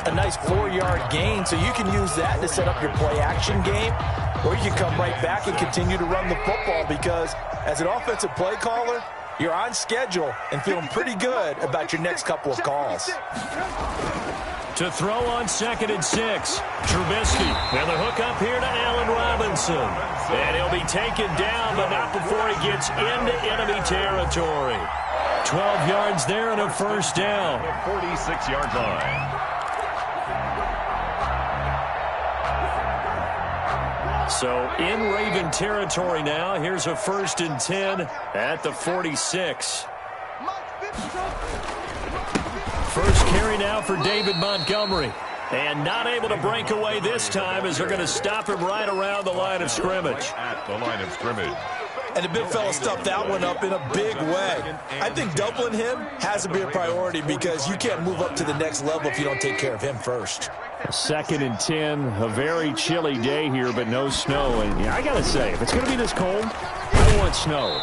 a nice 4-yard gain, so you can use that to set up your play-action game, or you can come right back and continue to run the football because as an offensive play caller, you're on schedule and feeling pretty good about your next couple of calls. To throw on 2nd and 6. Trubisky. And the hook up here to Allen Robinson. And he'll be taken down, but not before he gets into enemy territory. 12 yards there and a first down. 46-yard line. So in Raven territory now. Here's a 1st and 10 at the 46. First carry now for David Montgomery. And not able to break away this time as they're going to stop him right around the line of scrimmage. At the line of scrimmage. And the big fella stuffed that one up in a big way. I think doubling him has to be a priority because you can't move up to the next level if you don't take care of him first. 2nd and 10, a very chilly day here, but no snow. And yeah, I got to say, if it's going to be this cold, I want snow.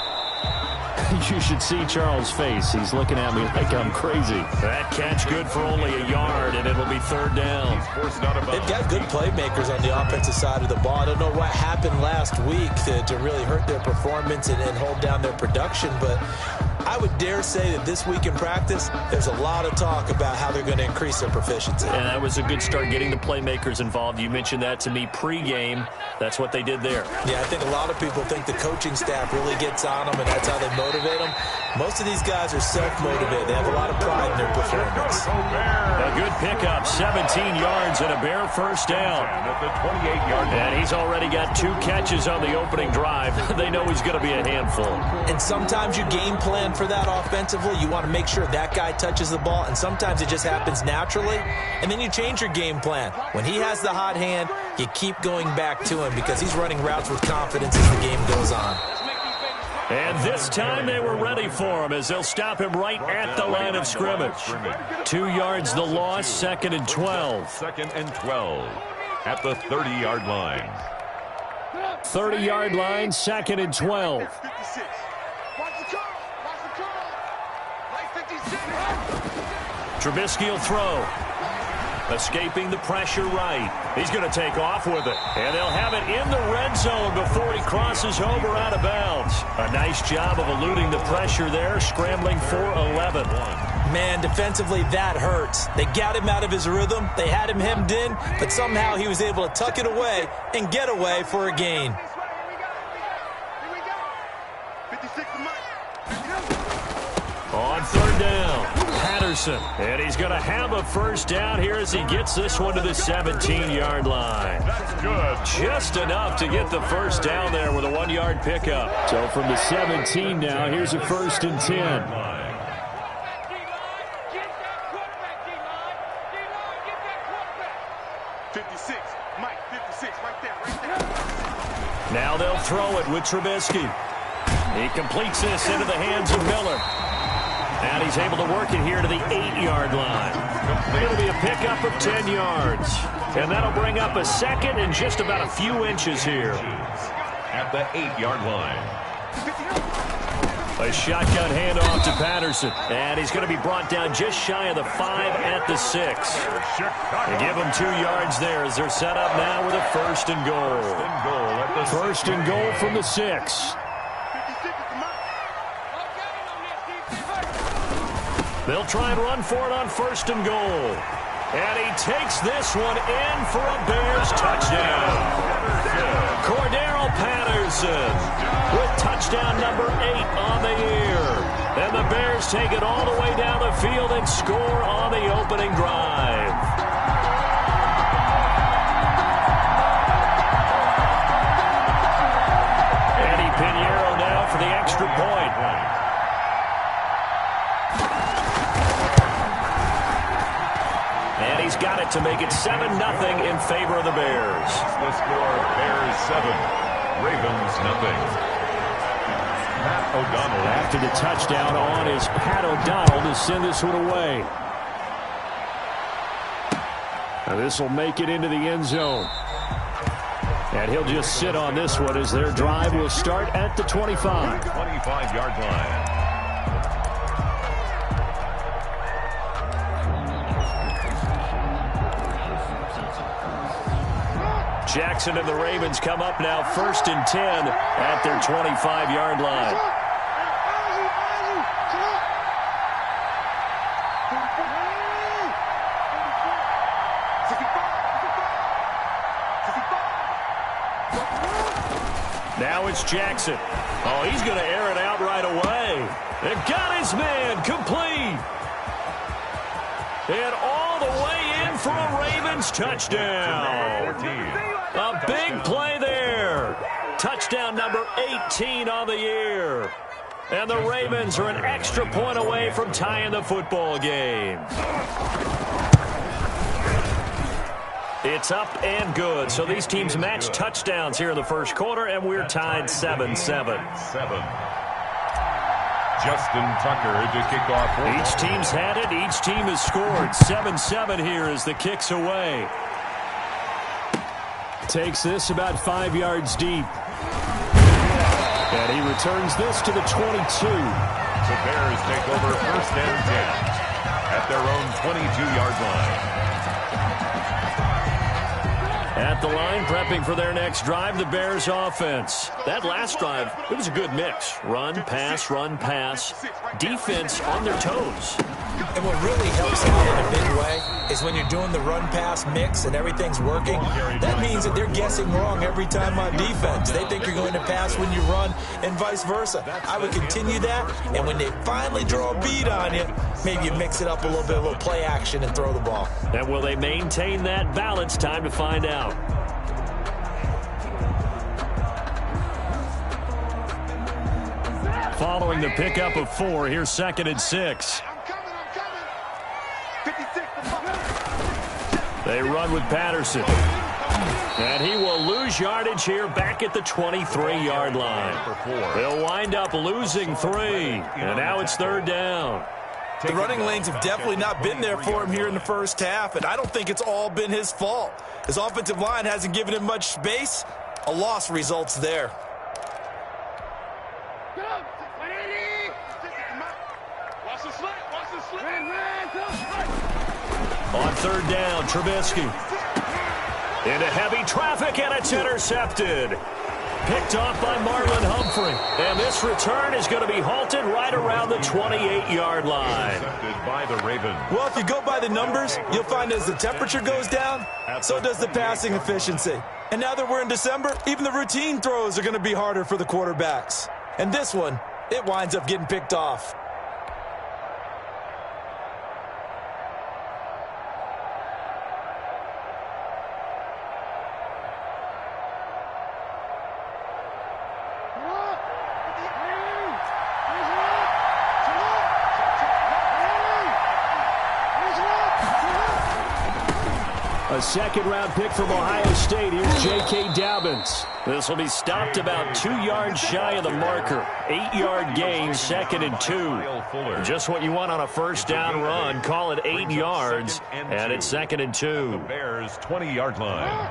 You should see Charles' face. He's looking at me like I'm crazy. That catch good for only a yard, and it'll be 3rd down. They've got good playmakers on the offensive side of the ball. I don't know what happened last week to really hurt their performance and hold down their production, but I would dare say that this week in practice, there's a lot of talk about how they're going to increase their proficiency. And that was a good start getting the playmakers involved. You mentioned that to me pregame. That's what they did there. Yeah, I think a lot of people think the coaching staff really gets on them, and that's how they motivate them. Most of these guys are self-motivated. They have a lot of pride in their performance. A good pickup, 17 yards and a Bear first down. And he's already got 2 catches on the opening drive. They know he's going to be a handful. And sometimes you game plan for that offensively. You want to make sure that guy touches the ball, and sometimes it just happens naturally. And then you change your game plan. When he has the hot hand, you keep going back to him because he's running routes with confidence as the game goes on. And this time they were ready for him as they'll stop him right at the line of scrimmage. 2 yards the loss, 2nd and 12. 2nd and 12 at the 30-yard line. 30-yard line, 2nd and 12. Trubisky will throw. Escaping the pressure right. He's going to take off with it. And they'll have it in the red zone before he crosses over out of bounds. A nice job of eluding the pressure there, scrambling for 11. Man, defensively, that hurts. They got him out of his rhythm. They had him hemmed in, but somehow he was able to tuck it away and get away for a gain. On 3rd down, Patterson. And he's going to have a first down here as he gets this one to the 17-yard line. That's good. Just enough to get the first down there with a 1-yard pickup. So from the 17 now, here's a 1st and 10. Now they'll throw it with Trubisky. He completes this into the hands of Miller. And he's able to work it here to the 8-yard line. It'll be a pickup of 10 yards. And that'll bring up a 2nd and just about a few inches here. At the 8-yard line. A shotgun handoff to Patterson. And he's going to be brought down just shy of the 5 at the 6. They give him 2 yards there as they're set up now with a 1st and goal. 1st and goal from the 6. They'll try and run for it on 1st and goal. And he takes this one in for a Bears touchdown. Cordero Patterson with touchdown number 8 on the year. And the Bears take it all the way down the field and score on the opening drive. Eddie Pinheiro now for the extra point. And he's got it to make it 7-0 in favor of the Bears. The score, Bears 7, Ravens nothing. Pat O'Donnell. After the touchdown on is Pat O'Donnell to send this one away. Now this will make it into the end zone. And he'll just sit on this one as their drive will start at the 25. 25-yard line. Jackson and the Ravens come up now 1st and 10 at their 25-yard line. Now it's Jackson. Oh, he's going to air it out right away. They've got his man complete. And all the way in for a Ravens touchdown. A big play there. Touchdown number 18 on the year. And the Ravens are an extra point away from tying the football game. It's up and good. So these teams match touchdowns here in the first quarter, and we're tied 7-7. Justin Tucker to kick off. Each team's had it. Each team has scored. 7-7 here as the kick's away. Takes this about 5 yards deep. And he returns this to the 22. The Bears take over 1st and 10 at their own 22-yard line. At the line, prepping for their next drive, the Bears offense. That last drive, it was a good mix. Run, pass, defense on their toes. And what really helps them in a big way is when you're doing the run-pass mix and everything's working, that means that they're guessing wrong every time on defense. They think you're going to pass when you run and vice versa. I would continue that, and when they finally draw a beat on you, maybe you mix it up a little play action and throw the ball. And will they maintain that balance? Time to find out. Following the pickup of 4, here's 2nd and 6. They run with Patterson. And he will lose yardage here back at the 23-yard line. They'll wind up losing 3. And now it's 3rd down. The running lanes have definitely not been there for him here in the first half, and I don't think it's all been his fault. His offensive line hasn't given him much space. A loss results there. On 3rd down, Trubisky. Into heavy traffic, and it's intercepted. Picked off by Marlon Humphrey. And this return is going to be halted right around the 28-yard line. By the Ravens. Well, if you go by the numbers, you'll find as the temperature goes down, so does the passing efficiency. And now that we're in December, even the routine throws are going to be harder for the quarterbacks. And this one, it winds up getting picked off. A second-round pick from Ohio State. Here's J.K. Dobbins. This will be stopped about 2 yards shy of the marker. 8-yard gain, 2nd and 2. Just what you want on a first down run. Call it 8 yards, and it's 2nd and 2. The Bears' 20-yard line.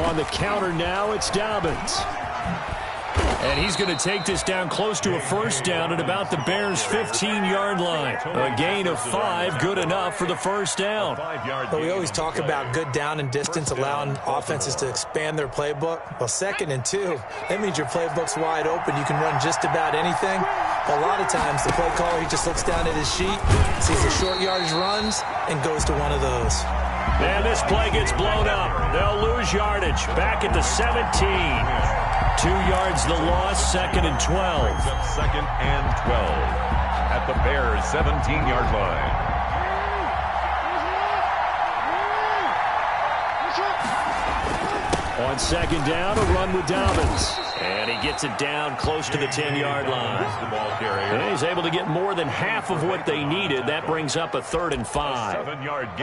On the counter now, it's Dobbins. And he's going to take this down close to a first down at about the Bears' 15-yard line. A gain of 5, good enough for the first down. But we always talk about good down and distance, allowing offenses to expand their playbook. Well, 2nd and 2, that means your playbook's wide open. You can run just about anything. But a lot of times, the play caller, he just looks down at his sheet, sees the short yardage runs, and goes to one of those. And this play gets blown up. They'll lose yardage back at the 17. 2 yards the loss, 2nd and 12. 2nd and 12 at the Bears' 17-yard line. On 2nd down, a run with Dobbins. And he gets it down close to the 10-yard line. And he's able to get more than half of what they needed. That brings up a 3rd and 5.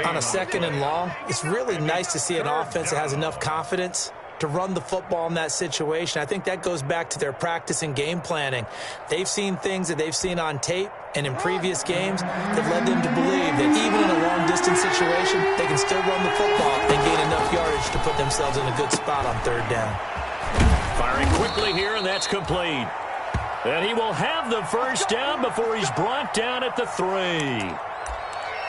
On a 2nd and long, it's really nice to see an offense that has enough confidence to run the football in that situation. I think that goes back to their practice and game planning. They've seen things that they've seen on tape and in previous games that led them to believe that even in a long-distance situation, they can still run the football and gain enough yardage to put themselves in a good spot on 3rd down. Firing quickly here, and that's complete. And he will have the first down before he's brought down at the 3.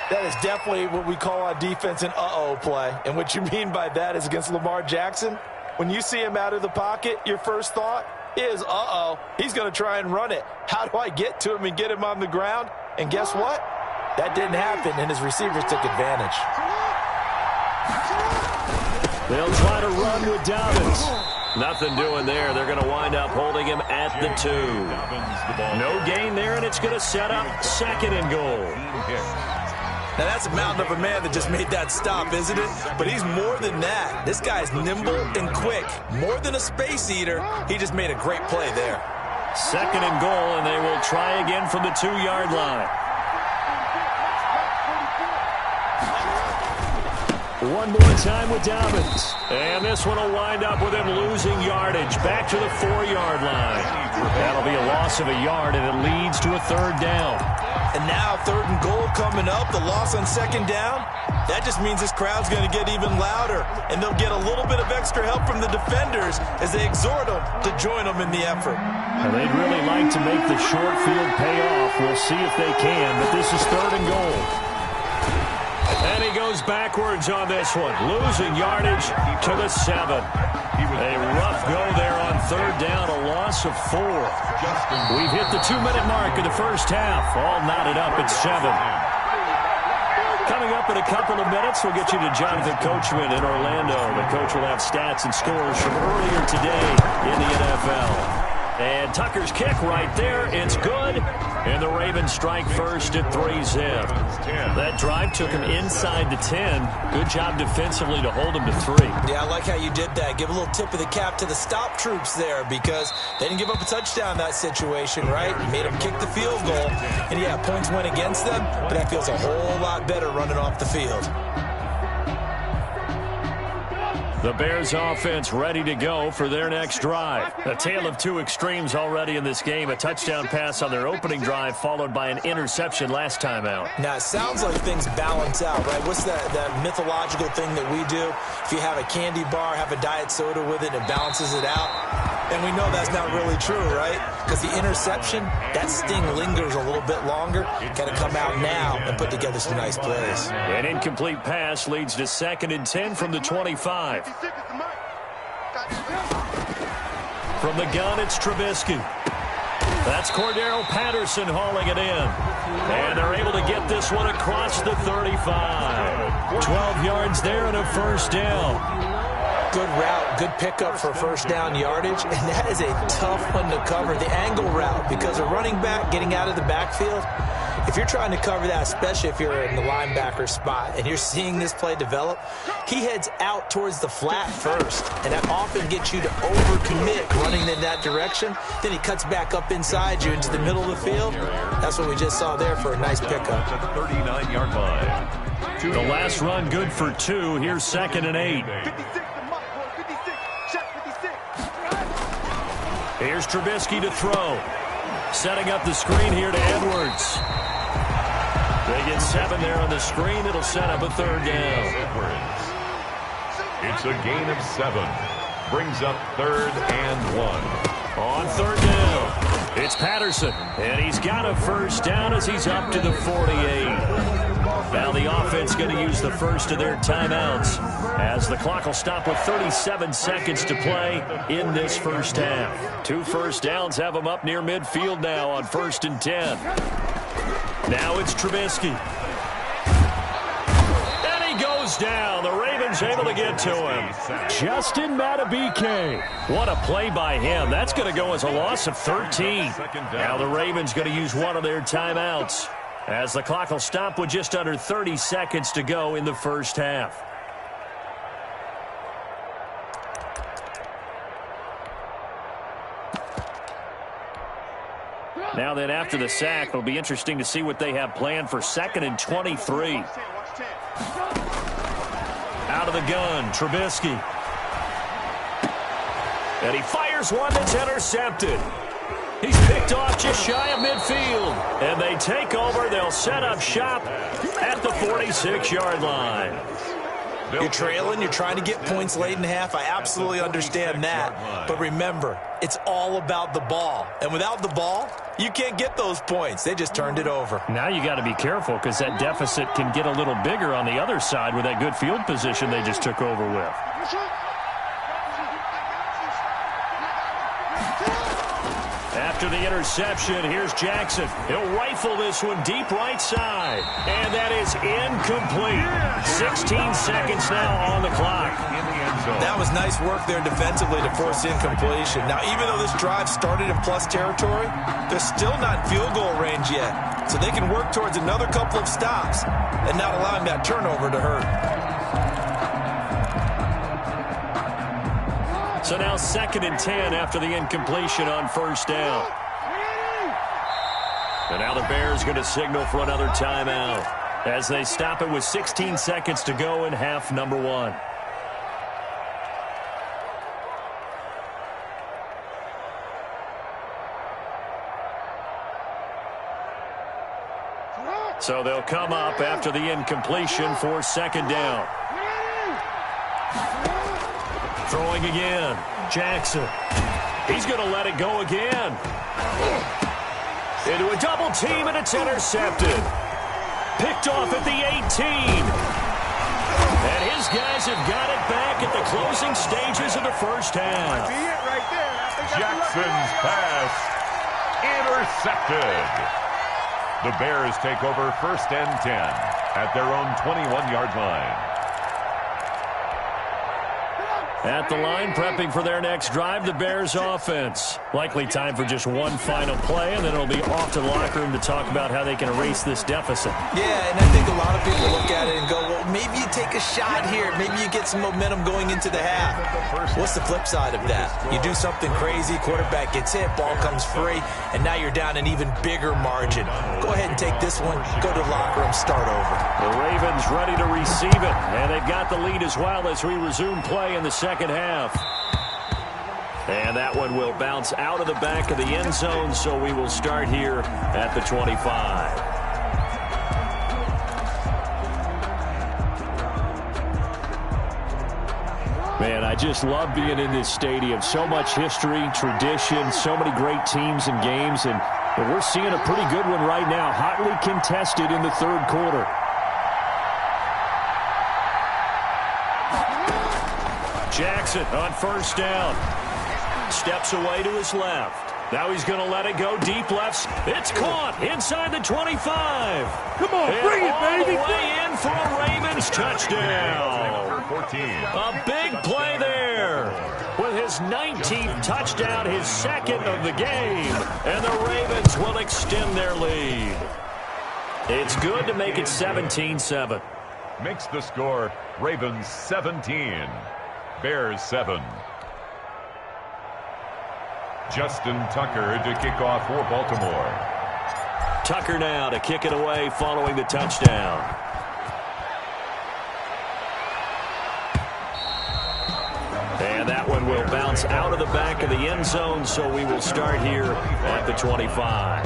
That is definitely what we call on defense an uh-oh play. And what you mean by that is against Lamar Jackson, when you see him out of the pocket, your first thought is, uh-oh, he's going to try and run it. How do I get to him and get him on the ground? And guess what? That didn't happen, and his receivers took advantage. They'll try to run with Dobbins. Nothing doing there. They're going to wind up holding him at the 2. No gain there, and it's going to set up 2nd and goal. Now, that's a mountain of a man that just made that stop, isn't it? But he's more than that. This guy's nimble and quick. More than a space eater, he just made a great play there. 2nd and goal, and they will try again from the 2-yard line. One more time with Dobbins. And this one will wind up with him losing yardage back to the 4-yard line. That'll be a loss of a yard, and it leads to a 3rd down. And now 3rd and goal coming up, the loss on 2nd down. That just means this crowd's going to get even louder, and they'll get a little bit of extra help from the defenders as they exhort them to join them in the effort. And they'd really like to make the short field pay off. We'll see if they can, but this is 3rd and goal. And he goes backwards on this one, losing yardage to the 7. A rough go there on 3rd down, a loss of 4. We've hit the 2-minute mark in the first half, all knotted up at 7. Coming up in a couple of minutes, we'll get you to Jonathan Coachman in Orlando. The coach will have stats and scores from earlier today in the NFL. And Tucker's kick right there. It's good. And the Ravens strike first at 3-zip. That drive took him inside the 10. Good job defensively to hold him to 3. Yeah, I like how you did that. Give a little tip of the cap to the stop troops there because they didn't give up a touchdown in that situation, right? You made them kick the field goal. And, yeah, points went against them, but that feels a whole lot better running off the field. The Bears offense ready to go for their next drive. A tale of 2 extremes already in this game. A touchdown pass on their opening drive followed by an interception last time out. Now, it sounds like things balance out, right? What's that mythological thing that we do? If you have a candy bar, have a diet soda with it, and it balances it out. And we know that's not really true, right? Because the interception, that sting lingers a little bit longer. Got to come out now and put together some nice plays. An incomplete pass leads to 2nd and 10 from the 25. From the gun, it's Trubisky. That's Cordero Patterson hauling it in. And they're able to get this one across the 35. 12 yards there and a 1st down. Good route, good pickup for 1st down yardage, and that is a tough one to cover, the angle route, because a running back getting out of the backfield, if you're trying to cover that, especially if you're in the linebacker spot and you're seeing this play develop, he heads out towards the flat first, and that often gets you to overcommit running in that direction. Then he cuts back up inside you into the middle of the field. That's what we just saw there for a nice pickup. 39-yard line. The last run good for 2. Here's 2nd and 8. Here's Trubisky to throw. Setting up the screen here to Edwards. They get 7 there on the screen. It'll set up a 3rd down. It's a gain of 7. Brings up 3rd and 1. On 3rd down, it's Patterson. And he's got a 1st down as he's up to the 48. Now the offense going to use the first of their timeouts as the clock will stop with 37 seconds to play in this first half. 2 1st downs have them up near midfield now on 1st and 10. Now it's Trubisky. And he goes down. The Ravens able to get to him. Justin Madubuike. What a play by him. That's going to go as a loss of 13. Now the Ravens going to use one of their timeouts as the clock will stop with just under 30 seconds to go in the first half. Now then, after the sack, it'll be interesting to see what they have planned for 2nd and 23. Out of the gun, Trubisky. And he fires one that's intercepted. He's picked off just shy of midfield. And they take over. They'll set up shop at the 46-yard line. You're trailing, you're trying to get points late in half. I absolutely understand that. But remember, it's all about the ball. And without the ball, you can't get those points. They just turned it over. Now you got to be careful because that deficit can get a little bigger on the other side with that good field position they just took over with. After the interception, here's Jackson. He'll rifle this one deep right side. And that is incomplete. 16 seconds now on the clock. That was nice work there defensively to force incompletion. Now, even though this drive started in plus territory, they're still not in field goal range yet. So they can work towards another couple of stops and not allowing that turnover to hurt. So now 2nd and 10 after the incompletion on first down. And now the Bears going to signal for another timeout as they stop it with 16 seconds to go in half number 1. So they'll come up after the incompletion for 2nd down. Throwing again. Jackson. He's going to let it go again. Into a double team, and it's intercepted. Picked off at the 18. And his guys have got it back at the closing stages of the first half. Jackson's pass intercepted. The Bears take over 1st and 10 at their own 21-yard line. At the line, prepping for their next drive, the Bears offense. Likely time for just one final play, and then it'll be off to the locker room to talk about how they can erase this deficit. Yeah, and I think a lot of people look at it and go, well, maybe you take a shot here. Maybe you get some momentum going into the half. What's the flip side of that? You do something crazy, quarterback gets hit, ball comes free, and now you're down an even bigger margin. Go ahead and take this one, go to the locker room, start over. The Ravens ready to receive it, and they've got the lead as well as we resume play in the second half. And that one will bounce out of the back of the end zone, so we will start here at the 25. Man, I just love being in this stadium. So much history, tradition, so many great teams and games, and we're seeing a pretty good one right now, hotly contested in the 3rd quarter. Jackson on first down. Steps away to his left. Now he's going to let it go deep left. It's caught inside the 25. Come on, and bring it, baby. All the way in for a Ravens touchdown. 14. A big play there. With his 19th touchdown, his 2nd of the game. And the Ravens will extend their lead. It's good to make it 17-7. Makes the score Ravens 17. Bears 7. Justin Tucker to kick off for Baltimore. Tucker now to kick it away following the touchdown. And that one will bounce out of the back of the end zone, so we will start here at the 25.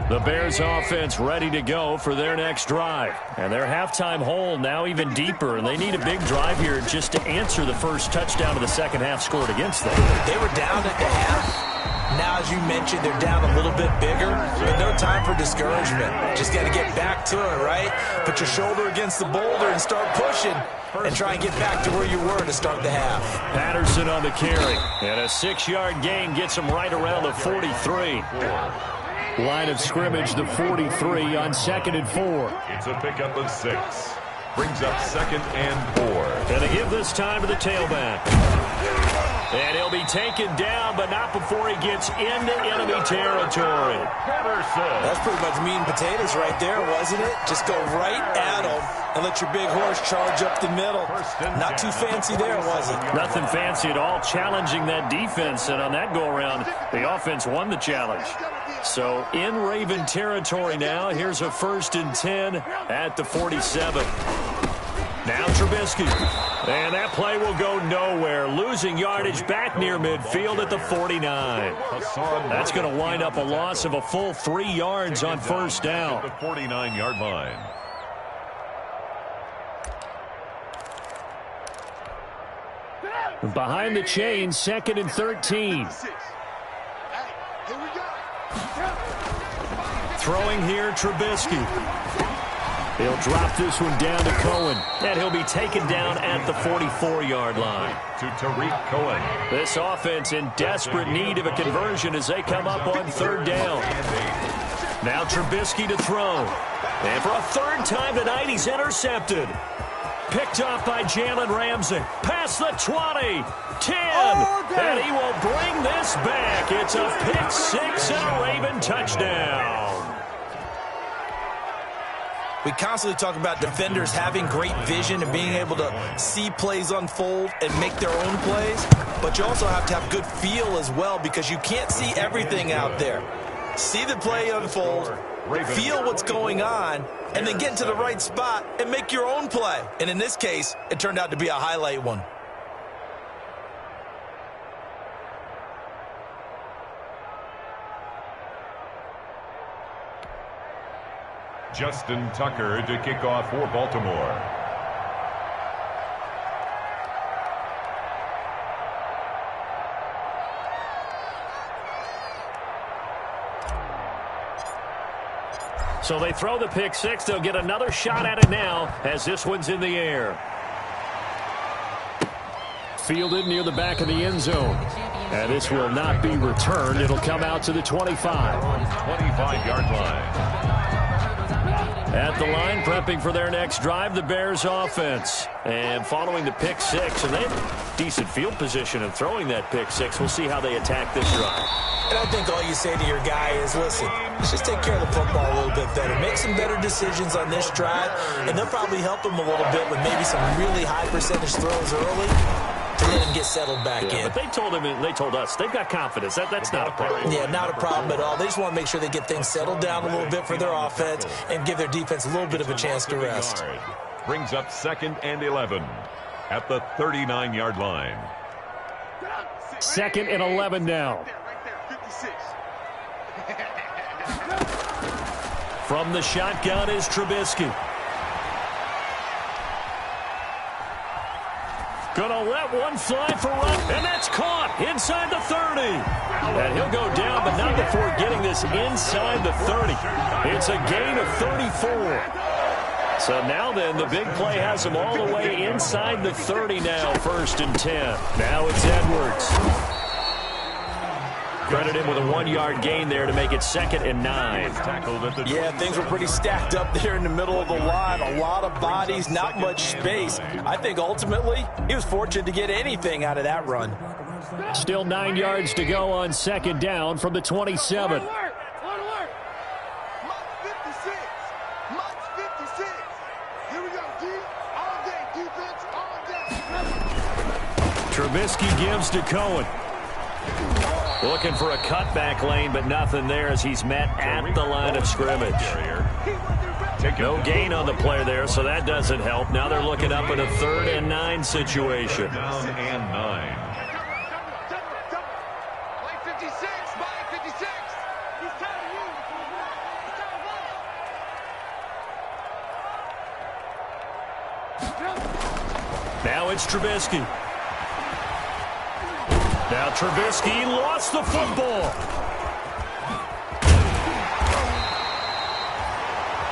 The Bears offense ready to go for their next drive. And their halftime hole now even deeper, and they need a big drive here just to answer the first touchdown of the second half scored against them. They were down at the half. Now, as you mentioned, they're down a little bit bigger, but no time for discouragement. Just got to get back to it, right? Put your shoulder against the boulder and start pushing and try and get back to where you were to start the half. Patterson on the carry, and a 6-yard gain gets him right around the 43. Line of scrimmage, the 43 on 2nd and 4. It's a pickup of 6. Brings up 2nd and 4. And they give this time to the tailback. And he'll be taken down, but not before he gets into enemy territory. That's pretty much meat and potatoes right there, wasn't it? Just go right at him and let your big horse charge up the middle. Not too fancy there, was it? Nothing fancy at all, challenging that defense. And on that go-around, the offense won the challenge. So in Raven territory now, here's a 1st and 10 at the 47. Now Trubisky. And that play will go nowhere. Losing yardage back near midfield at the 49. That's going to wind up a loss of a full 3 yards on first down. The 49-yard line. Behind the chains, 2nd and 13. Throwing here, Trubisky. He'll drop this one down to Cohen, and he'll be taken down at the 44-yard line. To Tariq Cohen. This offense in desperate need of a conversion as they come up on 3rd down. Now Trubisky to throw. And for a 3rd time tonight, he's intercepted. Picked off by Jalen Ramsey. Past the 20, 10, and he will bring this back. It's a pick 6 and a Raven touchdown. We constantly talk about defenders having great vision and being able to see plays unfold and make their own plays, but you also have to have good feel as well because you can't see everything out there. See the play unfold, feel what's going on, and then get into the right spot and make your own play. And in this case, it turned out to be a highlight one. Justin Tucker to kick off for Baltimore. So they throw the pick 6. They'll get another shot at it now as this one's in the air. Fielded near the back of the end zone. And this will not be returned. It'll come out to the 25. 25-yard line. At the line, prepping for their next drive, the Bears offense. And following the pick 6, and they have decent field position in throwing that pick 6. We'll see how they attack this drive. And I think all you say to your guy is, listen, let's just take care of the football a little bit better. Make some better decisions on this drive, and they'll probably help him a little bit with maybe some really high percentage throws early to let him get settled back in. But they told him, and they told us, they've got confidence. That's not a problem. Yeah, not a problem at all. They just want to make sure they get things settled down a little bit for their offense and give their defense a little bit of a chance to rest. Brings up 2nd and 11 at the 39-yard line. 2nd and 11 now. From the shotgun is Trubisky. Gonna let one fly for run, and that's caught inside the 30. And he'll go down, but not before getting this inside the 30. It's a gain of 34. So now then, the big play has him all the way inside the 30 now, 1st and 10. Now it's Edwards. Credit him with a 1-yard gain there to make it 2nd and 9. Yeah, things were pretty stacked up there in the middle of the line. A lot of bodies, not much space. I think ultimately he was fortunate to get anything out of that run. Still 9 yards to go on 2nd down from the 27. Trubisky gives to Cohen. Looking for a cutback lane, but nothing there as he's met at the line of scrimmage. No gain on the play there, so that doesn't help. Now they're looking up at a 3rd and 9 situation. Down and 9. Now it's Trubisky. Now Trubisky lost the football.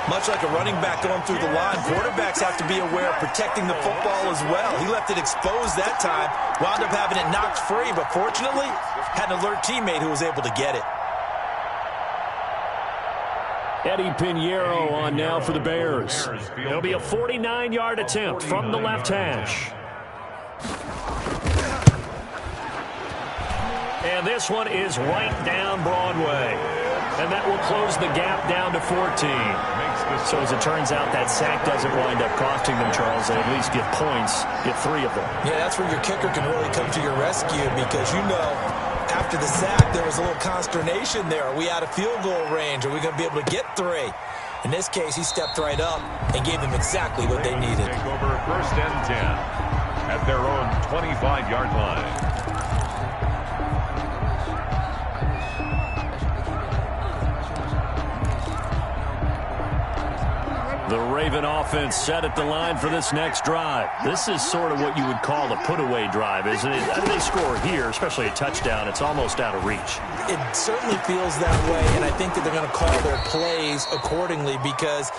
Much like a running back going through the line, quarterbacks have to be aware of protecting the football as well. He left it exposed that time, wound up having it knocked free, but fortunately had an alert teammate who was able to get it. Eddie Pinheiro on now for the Bears. It'll be a 49-yard attempt from the left hash. And this one is right down Broadway. And that will close the gap down to 14. So as it turns out, that sack doesn't wind up costing them, Charles. They at least get points, get 3 of them. Yeah, that's where your kicker can really come to your rescue because, you know, after the sack, there was a little consternation there. Are we out of field goal range? Are we going to be able to get 3? In this case, he stepped right up and gave them exactly what they needed. Take over 1st and 10 at their own 25-yard line. The Raven offense set at the line for this next drive. This is sort of what you would call a put-away drive, isn't it? If they score here, especially a touchdown, it's almost out of reach. It certainly feels that way, and I think that they're going to call their plays accordingly because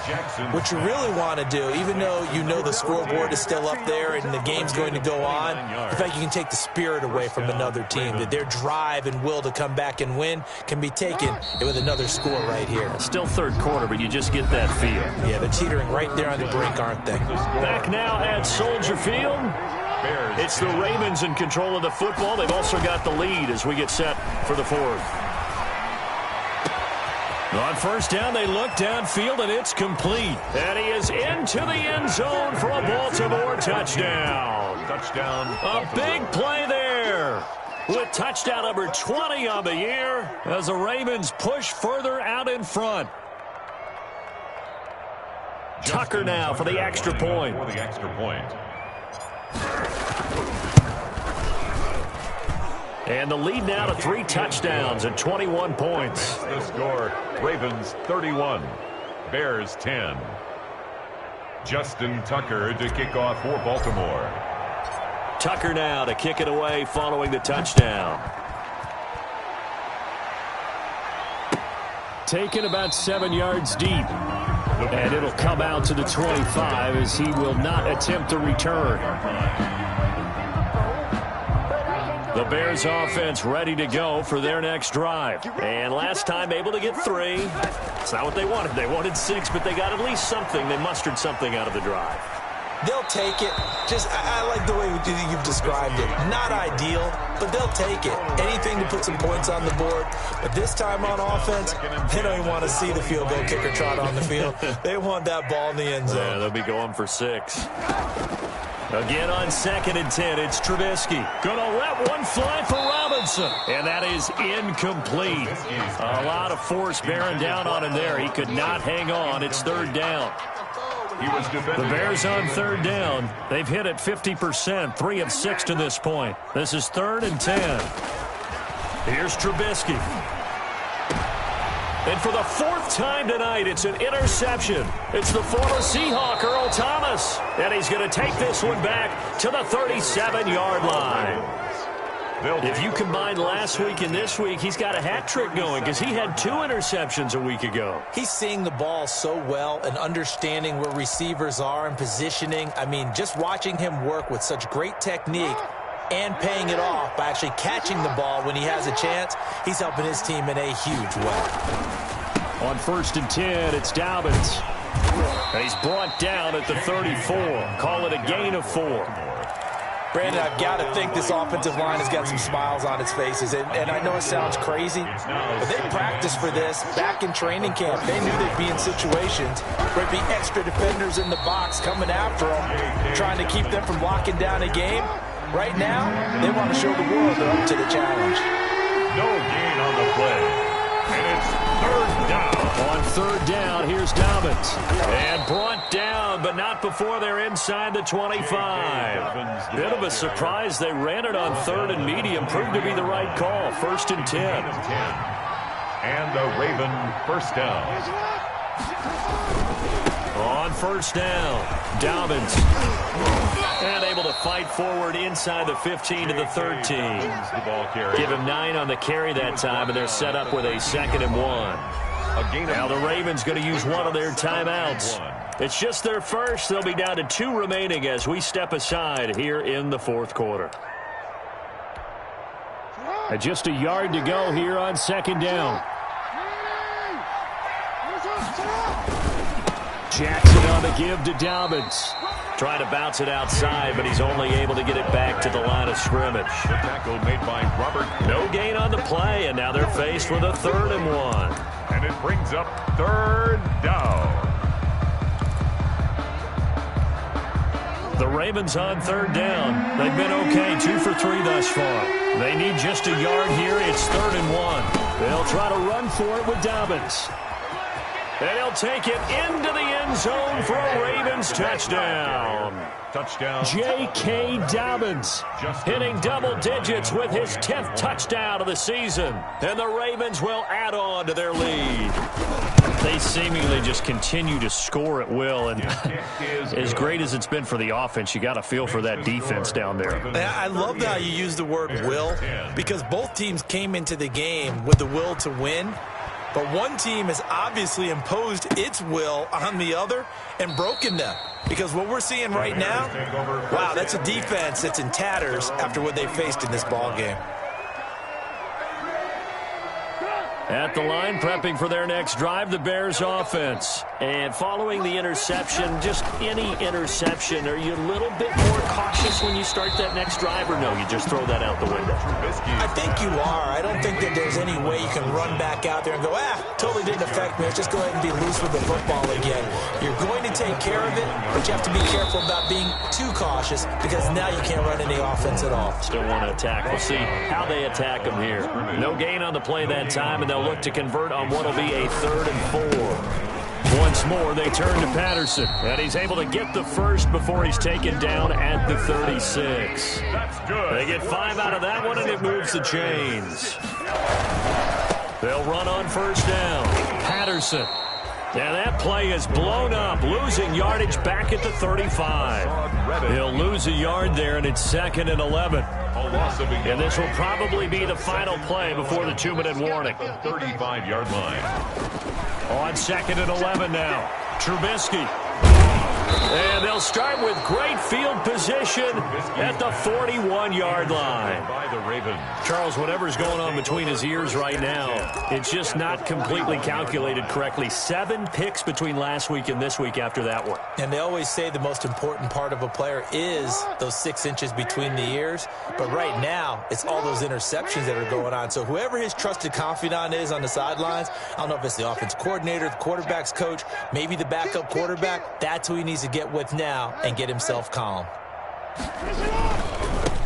what you really want to do, even though you know the scoreboard is still up there and the game's going to go on, in fact, you can take the spirit away from another team, that their drive and will to come back and win can be taken with another score right here. Still third quarter, but you just get that feel. Yeah, they're teetering right there on the brink, aren't they? Back now at Soldier Field. It's the Ravens in control of the football. They've also got the lead as we get set for the fourth. On first down, they look downfield, and it's complete. And he is into the end zone for a Baltimore touchdown. A big play there with touchdown number 20 on the year as the Ravens push further out in front. Tucker now for the extra point. And the lead now to 3 touchdowns and 21 points. The score, Ravens 31, Bears 10. Justin Tucker to kick off for Baltimore. Tucker now to kick it away following the touchdown. Taken about 7 yards deep. And it'll come out to the 25 as he will not attempt a return. The Bears offense ready to go for their next drive. And last time able to get 3. It's not what they wanted. They wanted 6, but they got at least something. They mustered something out of the drive. They'll take it. I like the way you've described it. Not ideal, but they'll take it. Anything to put some points on the board. But this time on offense, they don't even want to see the field goal kicker trot on the field. They want that ball in the end zone. Yeah, they'll be going for 6. Again on 2nd and 10, it's Trubisky. Gonna let one fly for Robinson. And that is incomplete. A lot of force bearing down on him there. He could not hang on. It's 3rd down. The Bears on 3rd down. They've hit it 50%, 3 of 6 to this point. This is 3rd and 10. Here's Trubisky. And for the 4th time tonight, it's an interception. It's the former Seahawk, Earl Thomas. And he's going to take this one back to the 37-yard line. If you combine last week and this week, he's got a hat trick going because he had 2 interceptions a week ago. He's seeing the ball so well and understanding where receivers are and positioning. I mean, just watching him work with such great technique and paying it off by actually catching the ball when he has a chance, he's helping his team in a huge way. On 1st and 10, it's Dobbins. And he's brought down at the 34. Call it a gain of 4. Brandon, I've got to think this offensive line has got some smiles on its faces. And I know it sounds crazy, but they practiced for this back in training camp. They knew they'd be in situations where there'd be extra defenders in the box coming after them, trying to keep them from locking down a game. Right now, they want to show the world they're up to the challenge. No gain on the play. And it's 3rd down. On 3rd down, here's Dobbins. And brought down, but not before they're inside the 25. Bit of a surprise. They ran it on 3rd and medium. Proved to be the right call. 1st and 10. And a Raven 1st down. On 1st down, Dobbins. And able to fight forward inside the 15 to the 13. Give him 9 on the carry that time, and they're set up with a 2nd and 1. Now the Ravens going to use one of their timeouts. It's just their first. They'll be down to 2 remaining as we step aside here in the 4th quarter. And just a yard to go here on 2nd down. Jackson on the give to Dobbins. Trying to bounce it outside, but he's only able to get it back to the line of scrimmage. The tackle made by Robert. No gain on the play, and now they're faced with a 3rd and 1. And it brings up 3rd down. The Ravens on 3rd down. They've been okay, 2 for 3 thus far. They need just a yard here. It's 3rd and 1. They'll try to run for it with Dobbins. And he'll take it into the end zone for a Ravens touchdown. Touchdown. J.K. Dobbins hitting double digits with his 10th touchdown of the season. And the Ravens will add on to their lead. They seemingly just continue to score at will. And as great as it's been for the offense, you got to feel for that defense down there. I love how you use the word will, because both teams came into the game with the will to win. But one team has obviously imposed its will on the other and broken them. Because what we're seeing right now, wow, that's a defense that's in tatters after what they faced in this ball game. At the line, prepping for their next drive, the Bears offense. And following the interception, just any interception, are you a little bit more cautious when you start that next drive, or no, you just throw that out the window? I think you are. I don't think that there's any way you can run back out there and go, totally didn't affect me. Let's just go ahead and be loose with the football again. You're going to take care of it, but you have to be careful about being too cautious, because now you can't run any offense at all. Still want to attack. We'll see how they attack them here. No gain on the play that time, and they'll look to convert on what will be a 3rd and 4. Once more, they turn to Patterson, and he's able to get the first before he's taken down at the 36. That's good. They get 5 out of that one, and it moves the chains. They'll run on first down. Patterson. And that play is blown up, losing yardage back at the 35. He'll lose a yard there, and it's 2nd and 11. And this will probably be the final play before the 2-minute warning. 35-yard line. On 2nd and 11 now. Trubisky. And they'll start with great field position at the 41-yard line. By the Ravens. Charles, whatever's going on between his ears right now, it's just not completely calculated correctly. 7 picks between last week and this week after that one. And they always say the most important part of a player is those 6 inches between the ears. But right now, it's all those interceptions that are going on. So whoever his trusted confidant is on the sidelines, I don't know if it's the offense coordinator, the quarterback's coach, maybe the backup quarterback, that's who he needs to get with now and get himself calm.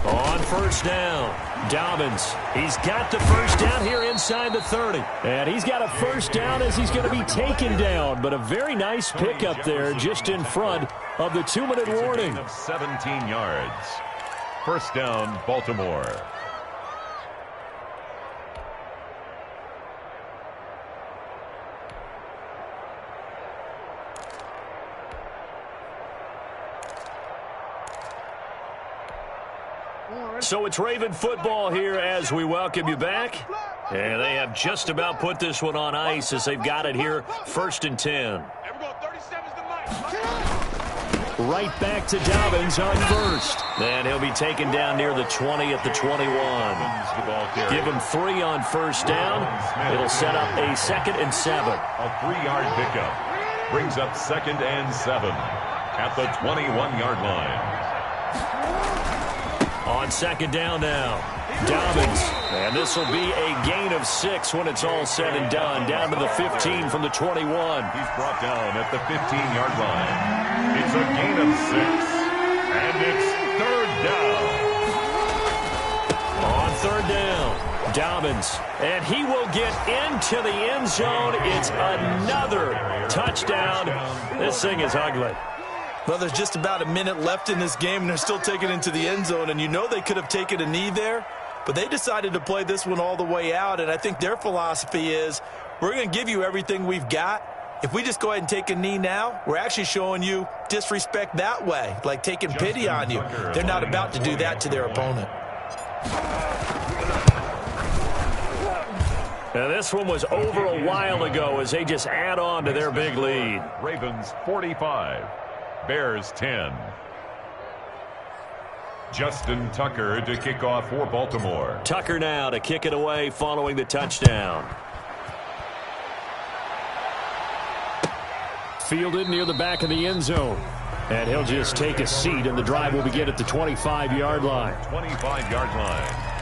On first down, Dobbins. He's got the first down here inside the 30. And he's got a first down as he's going to be taken down. But a very nice pickup there just in front of the 2-minute warning. Of 17 yards. First down, Baltimore. So it's Raven football here as we welcome you back. And they have just about put this one on ice as they've got it here, 1st and 10. Right back to Dobbins on first. And he'll be taken down near the 20 at the 21. Give him 3 on first down. It'll set up a 2nd and 7. A 3-yard pickup. Brings up 2nd and 7 at the 21-yard line. On 2nd down now, Dobbins. And this will be a gain of 6 when it's all said and done. Down to the 15 from the 21. He's brought down at the 15-yard line. It's a gain of 6. And it's 3rd down. On 3rd down, Dobbins. And he will get into the end zone. It's another touchdown. This thing is ugly. Well, there's just about a minute left in this game, and they're still taking it into the end zone. And you know they could have taken a knee there, but they decided to play this one all the way out. And I think their philosophy is, we're going to give you everything we've got. If we just go ahead and take a knee now, we're actually showing you disrespect that way, like taking pity on you. They're not about to do that to their opponent. Now, this one was over a while ago as they just add on to their big lead. Ravens 45. Bears 10. Justin Tucker to kick off for Baltimore. Tucker now to kick it away following the touchdown. Fielded near the back of the end zone. And he'll just take a seat, and the drive will begin at the 25-yard line. 25-yard line.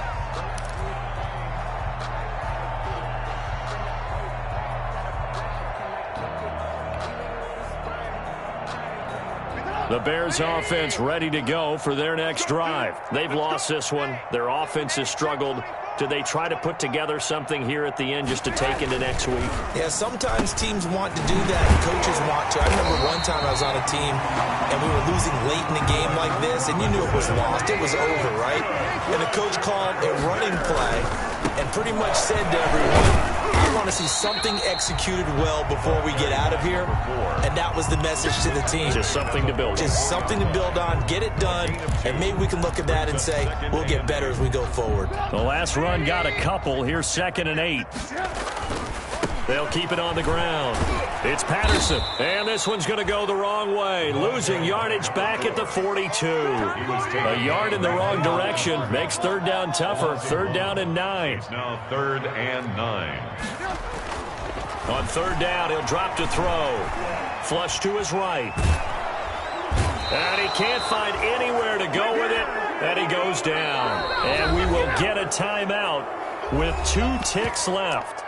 The Bears offense ready to go for their next drive. They've lost this one. Their offense has struggled. Do they try to put together something here at the end just to take into next week? Yeah, sometimes teams want to do that, and coaches want to. I remember one time I was on a team, and we were losing late in a game like this, and you knew it was lost. It was over, right? And the coach called a running play and pretty much said to everyone, I want to see something executed well before we get out of here. And that was the message to the team. Just something to build on. Just something to build on, get it done, and maybe we can look at that and say, we'll get better as we go forward. The last run got a couple. Here's 2nd and 8. They'll keep it on the ground. It's Patterson, and this one's going to go the wrong way. Losing yardage back at the 42. A yard in the wrong direction makes 3rd down tougher. 3rd down and 9. It's now 3rd and 9. On 3rd down, he'll drop to throw. Flush to his right. And he can't find anywhere to go with it, and he goes down. And we will get a timeout with 2 ticks left.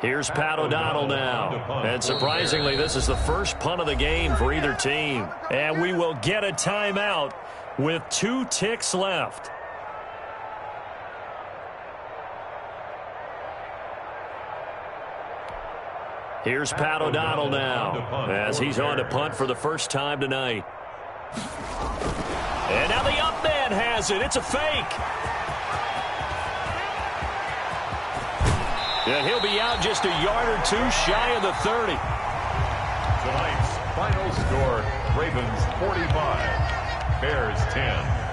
Here's Pat O'Donnell now. And surprisingly, this is the first punt of the game for either team. And we will get a timeout with 2 ticks left. Here's Pat O'Donnell now as he's on to punt for the first time tonight. And now the up man has it. It's a fake. And he'll be out just a yard or 2 shy of the 30. Tonight's final score, Ravens 45, Bears 10.